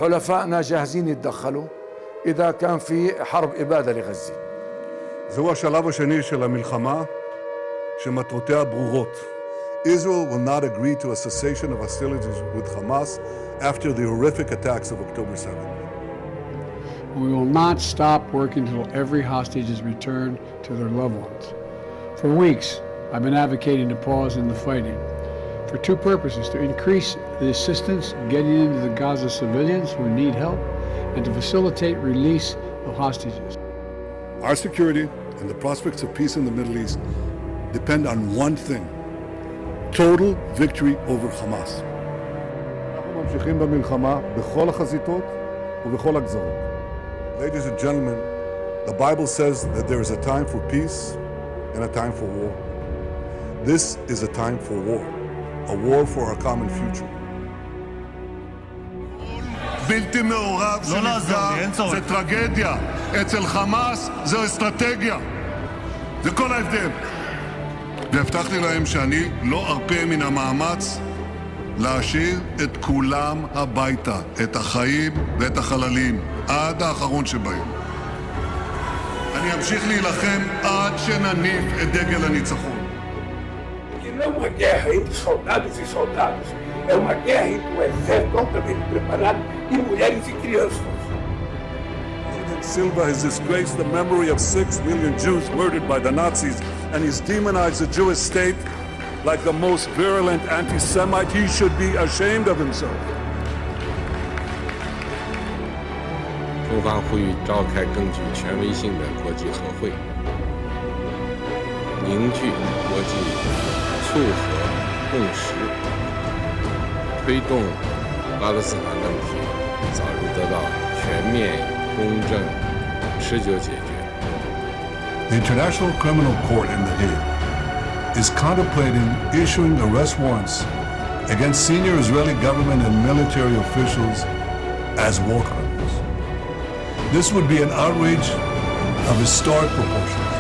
حلفائنا جاهزين يتدخلوا إذا كان في حرب إبادة لغزة. זהו השלב השני של המלחמה, שמטרותיה ברורות. Israel will not agree to a cessation of hostilities with Hamas after the horrific attacks of October 7th. We will not stop working until every hostage is returned to their loved ones. For weeks, I've been advocating a pause in the fighting for two purposes: to increase the assistance getting into the Gaza civilians who need help, and to facilitate release of hostages. Our security and the prospects of peace in the Middle East depend on one thing: total victory over Hamas. אנחנו ממשיכים במלחמה בכל החזיתות ובכל הגזרות. Ladies and gentlemen, the Bible says that there is a time for peace and a time for war. This is a time for war for our common future. בלתי מעורב שנפגע זה טרגדיה, אצל חמאס זו אסטרטגיה, זה כל ההבדל. והבטחתי להם שאני לא ארפה מן המאמץ להשאיר את כולם הביתה, את החיים ואת החללים, עד האחרון שבהם. אני אמשיך להילחם עד שנניף את דגל הניצחון. Não é uma guerra entre soldados e soldados, é uma guerra entre um exército altamente preparado e mulheres e crianças. President Silva has disgraced the memory of 6 million Jews murdered by the Nazis, and he's demonized the Jewish state like the most virulent anti-Semite. He should be ashamed of himself. 中方呼吁召开更具权威性的国际和会，凝聚国际促和共识，推动巴勒斯坦问题早日得到全面、公正、持久解决。 The International Criminal Court in The Hague is contemplating issuing arrest warrants against senior Israeli government and military officials as war criminals. This would be an outrage of historic proportions.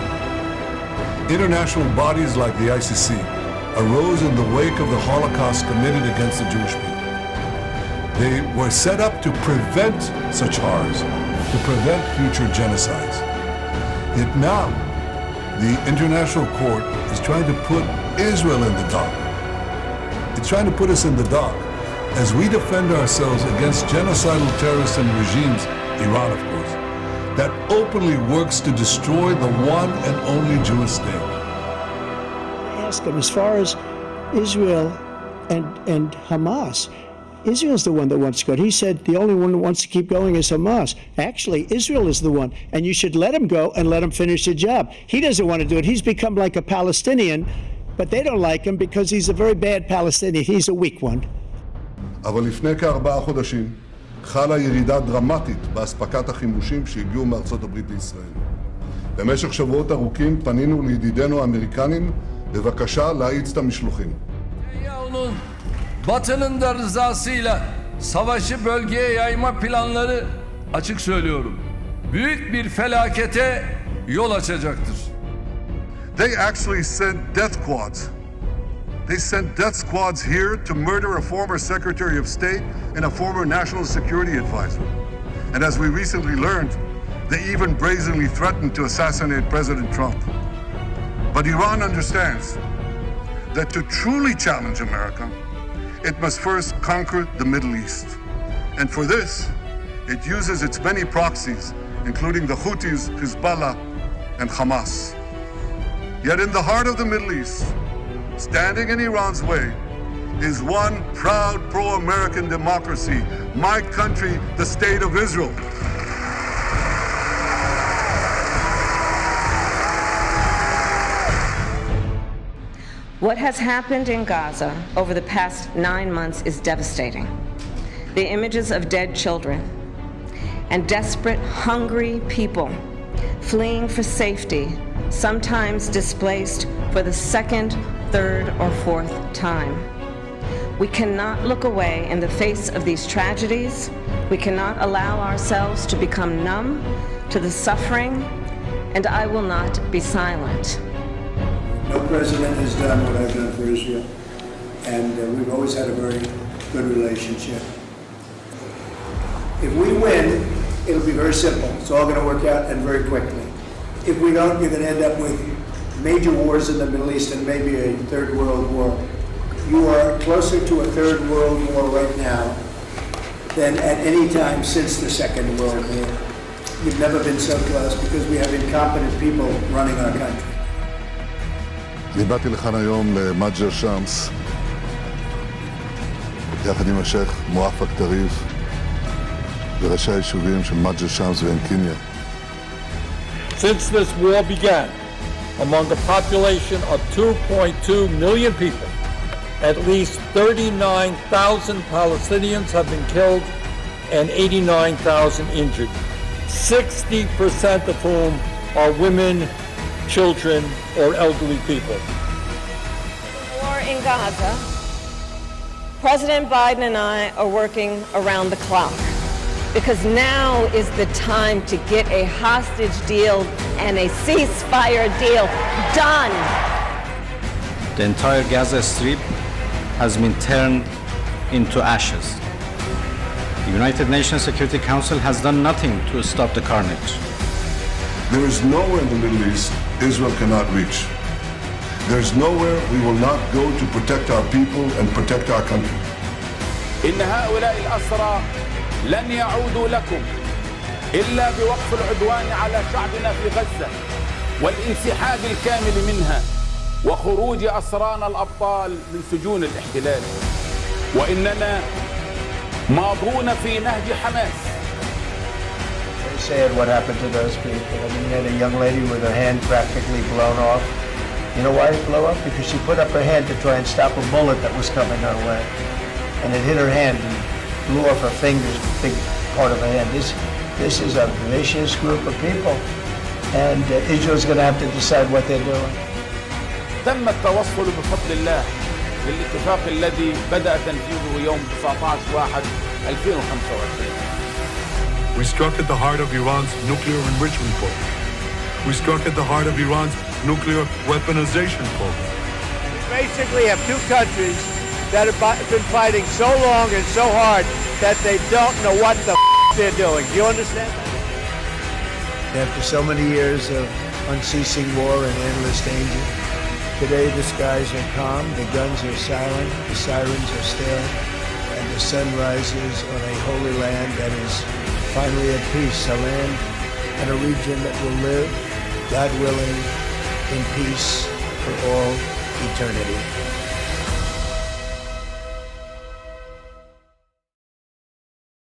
International bodies like the ICC arose in the wake of the Holocaust committed against the Jewish people. They were set up to prevent such horrors, to prevent future genocides. Yet now, the International Court is trying to put Israel in the dock. It's trying to put us in the dock as we defend ourselves against genocidal terrorists and regimes, Iran of course, that openly works to destroy the one and only Jewish state. Ask him, as far as Israel and Hamas, Israel's the one that wants to go. He said the only one that wants to keep going is Hamas. Actually, Israel is the one, and you should let him go and let him finish the job. He doesn't want to do it. He's become like a Palestinian, but they don't like him because he's a very bad Palestinian. He's a weak one. אבל לפני כ4 חודשים חלה ירידה דרמטית באספקת החימושים שהגיעו מארצות הברית לישראל. במשך שבועות ארוכים פנינו לידידינו האמריקנים בבקשה להאיץ את המשלוחים. Batı'nın da rızasıyla savaşı bölgeye yayma planları, açık söylüyorum, büyük bir felakete yol açacaktır. They actually sent death squads. They sent death squads here to murder a former Secretary of State and a former National Security Advisor. And as we recently learned, they even brazenly threatened to assassinate President Trump. But Iran understands that to truly challenge America, it must first conquer the Middle East. And for this, it uses its many proxies, including the Houthis, Hezbollah, and Hamas. Yet in the heart of the Middle East, standing in Iran's way, is one proud pro-American democracy, my country, the State of Israel. What has happened in Gaza over the past 9 months is devastating. The images of dead children and desperate, hungry people fleeing for safety, sometimes displaced for the second, third, or fourth time. We cannot look away in the face of these tragedies. We cannot allow ourselves to become numb to the suffering, and I will not be silent. No president has done what I've done for Israel, and we've always had a very good relationship. If we win, it'll be very simple. It's all going to work out and very quickly. If we don't, you're going to end up with major wars in the Middle East and maybe a third world war. You are closer to a third world war right now than at any time since the Second World War. You've never been so close because we have incompetent people running our country. אני באתי לכאן היום למג'ר שמס, יחד עם השייח מואפק טריף וראשי היישובים של מג'ר שמס ועין קיניה. Since this war began, among a population of 2.2 million people, at least 39,000 Palestinians have been killed and 89,000 injured, 60% of whom are women, children, or elderly people. War in Gaza, President Biden and I are working around the clock because now is the time to get a hostage deal and a ceasefire deal done. The entire Gaza Strip has been turned into ashes. The United Nations Security Council has done nothing to stop the carnage. There is nowhere in the Middle East Israel cannot reach. There is nowhere we will not go to protect our people and protect our country. إن هؤلاء الأسرى لن يعودوا لكم إلا بوقف العدوان على شعبنا في غزة والانسحاب الكامل منها وخروج أسرانا الأبطال من سجون الاحتلال وإننا ماضون في نهج حماس. Very sad what happened to those people. I mean, you had a young lady with her hand practically blown off. You know why it blew up? Because she put up her hand to try and stop a bullet that was coming her way. And it hit her hand and blew off her fingers, big part of her hand. This is a vicious group of people. And Israel's going to have to decide what they're doing. تم التوصل بفضل الله للاتفاق الذي بدأ تنفيذه يوم 19/1/2025. We struck at the heart of Iran's nuclear enrichment program. We struck at the heart of Iran's nuclear weaponization program. We basically have two countries that have been fighting so long and so hard that they don't know what the they're doing. Do you understand that? After so many years of unceasing war and endless danger, today the skies are calm, the guns are silent, the sirens are still, and the sun rises on a holy land that is finally at peace, a land and a region that will live, God willing, in peace for all eternity.